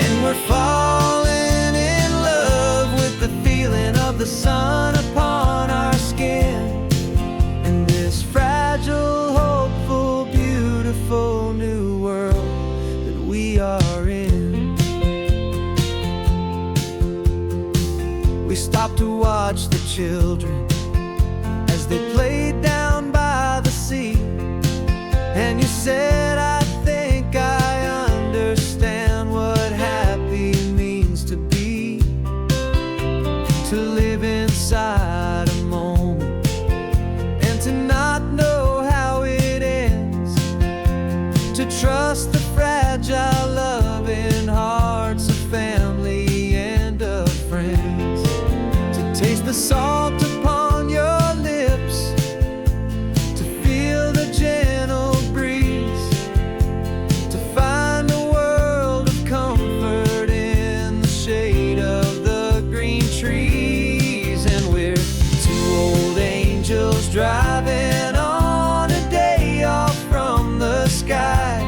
And we're falling in love with the feeling of the sun upon our skin, and this fragile, hopeful, beautiful new world that we are in. We stopped to watch the children as they played down by the sea, and you said, I think I understand what happy means to be, to live inside a moment and to not know how it ends, to trust the fragile loving hearts of family and of friends, to taste the salt upon your lips, to feel the gentle breeze, to find a world of comfort in the shade of the green trees. And we're two old angels driving on a day off from the sky,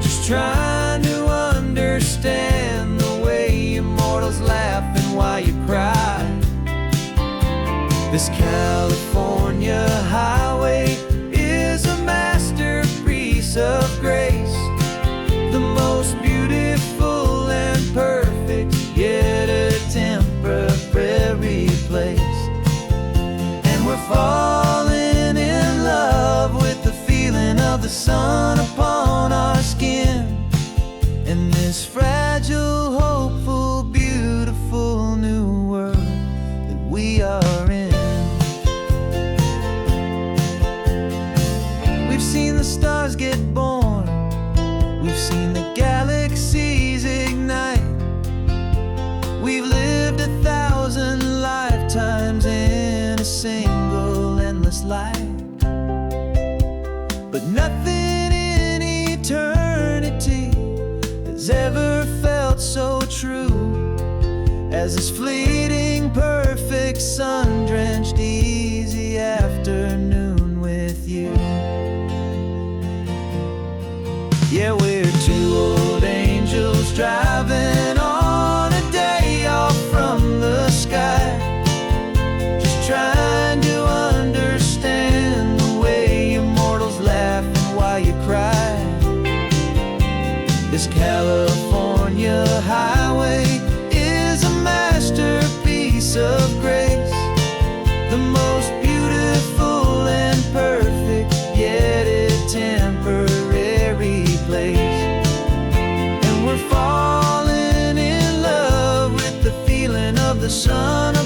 just trying to understand the way immortals laugh and why you cry. This California highway is a masterpiece of grace, the most beautiful and perfect, yet a sun upon our skin in this fragile, hopeful, beautiful new world that we are in. We've seen the stars get born, we've seen the galaxies ignite. We've lived 1,000 lifetimes in a single endless life. But nothing in eternity has ever felt so true as this fleeting, perfect, sun-drenched, easy afternoon with you. Yeah, we're two old angels driving on a day off from the sky, just trying to understand the way immortals laugh and why you cry. This California highway is a masterpiece of grace, the most beautiful and perfect, yet a temporary place. And we're falling in love with the feeling of the sun